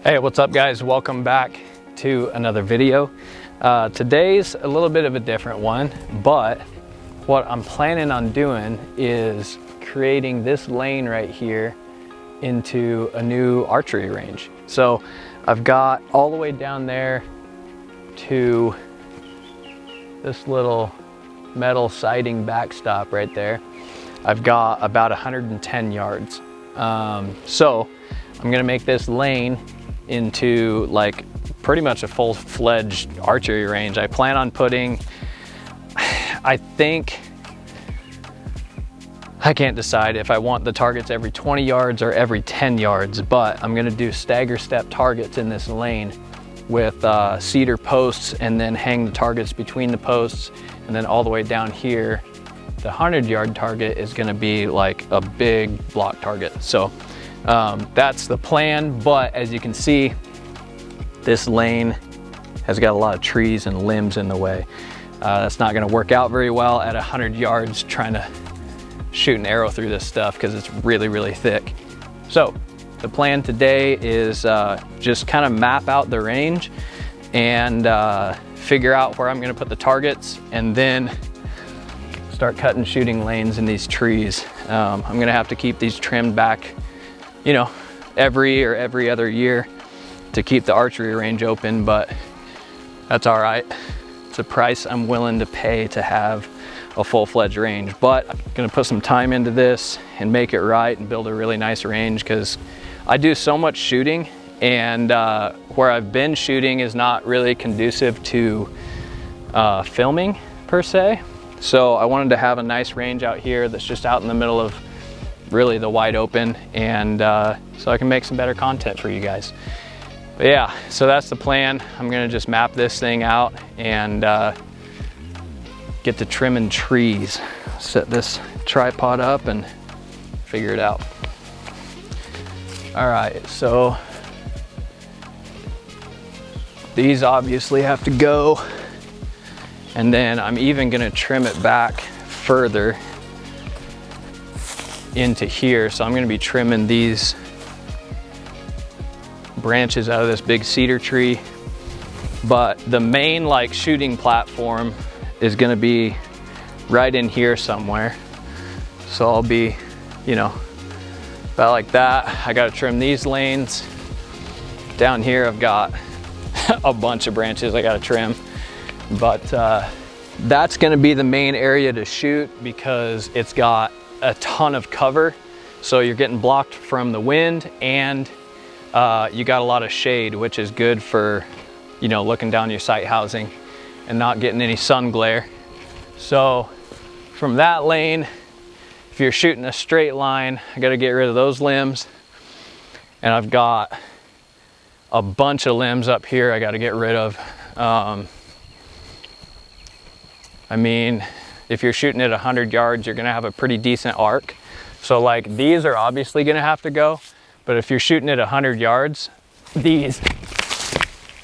Hey, what's up guys? Welcome back to another video. Today's a little bit of a different one, but what I'm planning on doing is creating this lane right here into a new archery range. So I've got all the way down there to this little metal siding backstop right there. I've got about 110 yards. So I'm gonna make this lane into like pretty much a full-fledged archery range. I plan on putting, I can't decide if I want the targets every 20 yards or every 10 yards, but I'm gonna do stagger step targets in this lane with cedar posts, and then hang the targets between the posts, and then all the way down here, the 100-yard target is gonna be like a big block target. So that's the plan, but as you can see, this lane has got a lot of trees and limbs in the way. That's not gonna work out very well at 100 yards trying to shoot an arrow through this stuff because it's really, really thick. So the plan today is just kind of map out the range and figure out where I'm gonna put the targets, and then start cutting shooting lanes in these trees. I'm gonna have to keep these trimmed back, you know, every other year to keep the archery range open, but that's all right. It's a price I'm willing to pay to have a full-fledged range, but I'm gonna put some time into this and make it right and build a really nice range, because I do so much shooting, and where I've been shooting is not really conducive to filming per se. So I wanted to have a nice range out here that's just out in the middle of really the wide open, and so I can make some better content for you guys. But yeah, so that's the plan. I'm gonna just map this thing out and get to trimming trees. Set this tripod up and figure it out. All right, so these obviously have to go, and then I'm even gonna trim it back further into here. So I'm gonna be trimming these branches out of this big cedar tree, but the main like shooting platform is gonna be right in here somewhere. So I'll be, you know, about like that. I gotta trim these lanes. Down here I've got a bunch of branches I gotta trim, but that's gonna be the main area to shoot because it's got a ton of cover. So you're getting blocked from the wind, and you got a lot of shade, which is good for, you know, looking down your sight housing and not getting any sun glare. So from that lane, if you're shooting a straight line, I got to get rid of those limbs, and I've got a bunch of limbs up here I got to get rid of. I mean, if you're shooting at 100 yards, you're gonna have a pretty decent arc. So like these are obviously gonna have to go, but if you're shooting at 100 yards,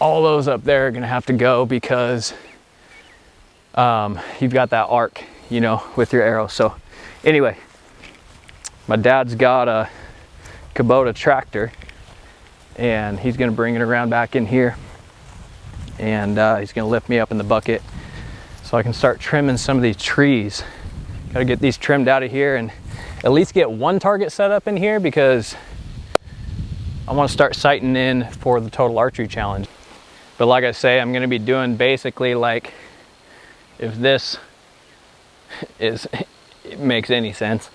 all those up there are gonna have to go, because you've got that arc, you know, with your arrow. So anyway, my dad's got a Kubota tractor, and he's gonna bring it around back in here, and he's gonna lift me up in the bucket so I can start trimming some of these trees. Gotta get these trimmed out of here and at least get one target set up in here, because I want to start sighting in for the total archery challenge. But like I say, I'm gonna be doing basically like, if this it makes any sense,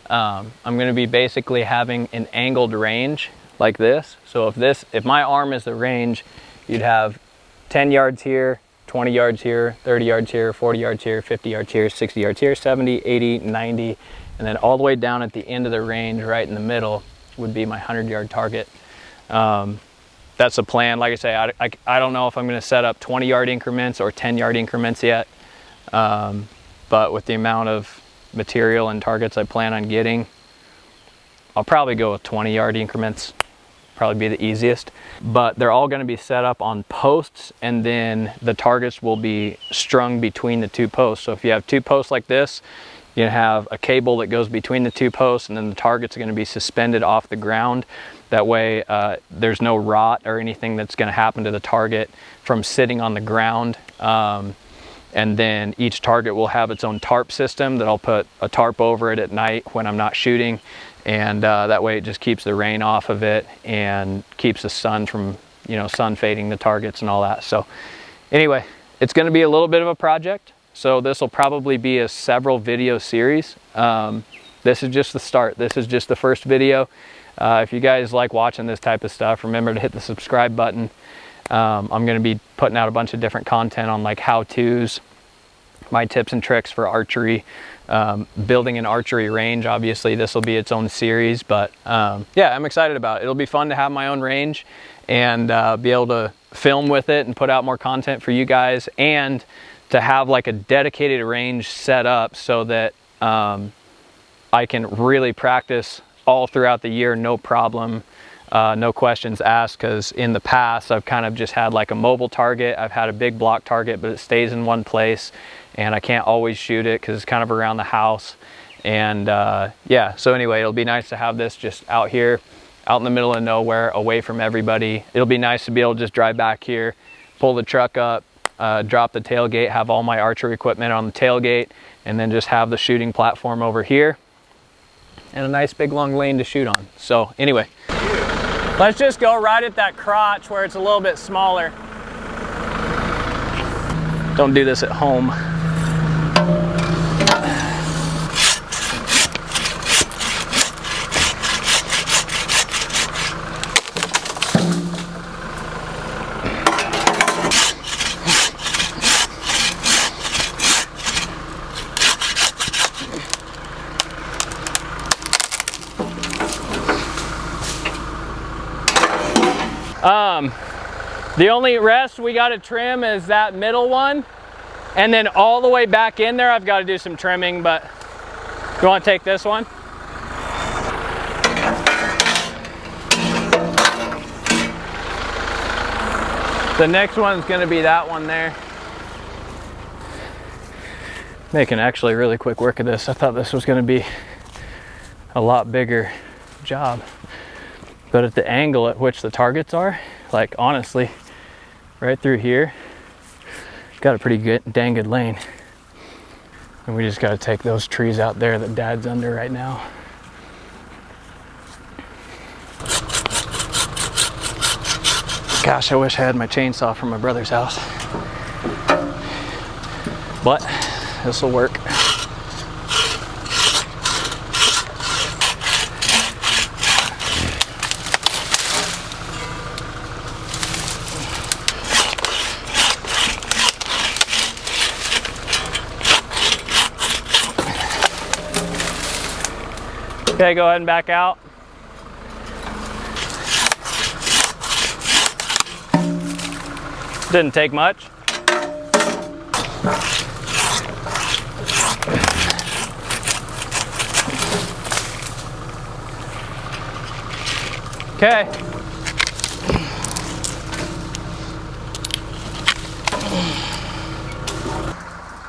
I'm gonna be basically having an angled range like this. So if my arm is the range, you'd have 10 yards here, 20 yards here, 30 yards here, 40 yards here, 50 yards here, 60 yards here, 70, 80, 90, and then all the way down at the end of the range, right in the middle, would be my 100-yard target. That's the plan. Like I say, I don't know if I'm gonna set up 20-yard increments or 10-yard increments yet, but with the amount of material and targets I plan on getting, I'll probably go with 20-yard increments. Probably be the easiest, but they're all going to be set up on posts, and then the targets will be strung between the two posts. So if you have two posts like this, You're gonna have a cable that goes between the two posts, and then the target's gonna be suspended off the ground. That way there's no rot or anything that's gonna happen to the target from sitting on the ground. And then each target will have its own tarp system that I'll put a tarp over it at night when I'm not shooting. And that way it just keeps the rain off of it and keeps the sun from, sun fading the targets and all that. So anyway, it's gonna be a little bit of a project. So this will probably be a several video series. This is just the start. This is just the first video. If you guys like watching this type of stuff, remember to hit the subscribe button. I'm going to be putting out a bunch of different content on like how-tos, my tips and tricks for archery, building an archery range. Obviously this will be its own series, but yeah, I'm excited about it. It'll be fun to have my own range and be able to film with it and put out more content for you guys, and to have like a dedicated range set up so that I can really practice all throughout the year, no problem. No questions asked, because in the past I've kind of just had like a mobile target. I've had a big block target, but it stays in one place and I can't always shoot it because it's kind of around the house. And yeah, so anyway, it'll be nice to have this just out here, out in the middle of nowhere, away from everybody. It'll be nice to be able to just drive back here, pull the truck up, drop the tailgate, have all my archery equipment on the tailgate, and then just have the shooting platform over here and a nice big long lane to shoot on. So anyway, let's just go right at that crotch where it's a little bit smaller. Don't do this at home. The only rest we got to trim is that middle one, and then all the way back in there I've got to do some trimming. But you want to take this one? The next one's going to be that one there. Making actually really quick work of this. I thought this was going to be a lot bigger job, but at the angle at which the targets are, like honestly, right through here, got a pretty good, dang good lane. And we just got to take those trees out there that Dad's under right now. Gosh, I wish I had my chainsaw from my brother's house, but this will work. Okay, go ahead and back out. Didn't take much. Okay.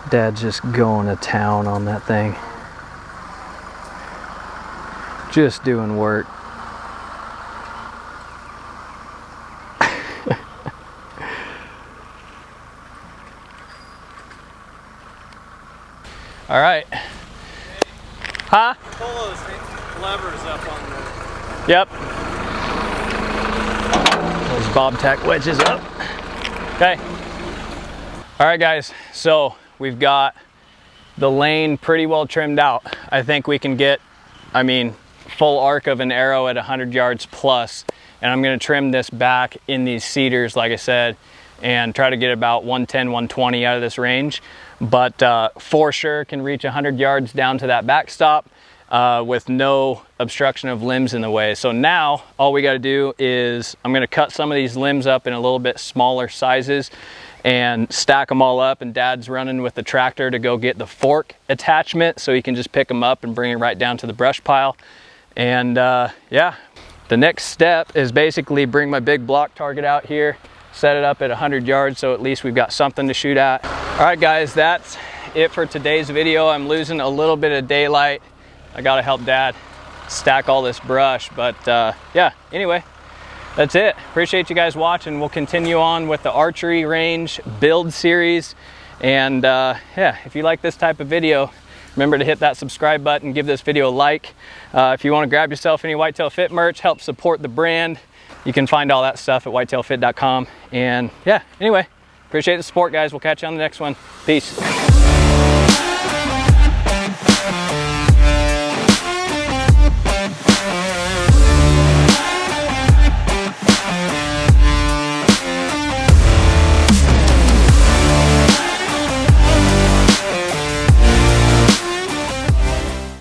Dad's just going to town on that thing. Just doing work. All right. Huh? Pull those levers up on the... Yep. Those Bobtac wedges up. Okay. All right, guys. So we've got the lane pretty well trimmed out. I think we can get, full arc of an arrow at 100 yards plus, and I'm going to trim this back in these cedars, like I said, and try to get about 110, 120 out of this range. But for sure can reach 100 yards down to that backstop with no obstruction of limbs in the way. So now all we got to do is I'm going to cut some of these limbs up in a little bit smaller sizes and stack them all up, and Dad's running with the tractor to go get the fork attachment so he can just pick them up and bring it right down to the brush pile. And yeah, the next step is basically bring my big block target out here, set it up at 100 yards so at least we've got something to shoot at. All right, guys, that's it for today's video. I'm losing a little bit of daylight. I gotta help Dad stack all this brush, but yeah, anyway, that's it. Appreciate you guys watching. We'll continue on with the archery range build series. And yeah, if you like this type of video, remember to hit that subscribe button, give this video a like. If you want to grab yourself any Whitetail Fit merch, help support the brand, you can find all that stuff at whitetailfit.com. And yeah, anyway, appreciate the support, guys. We'll catch you on the next one. Peace.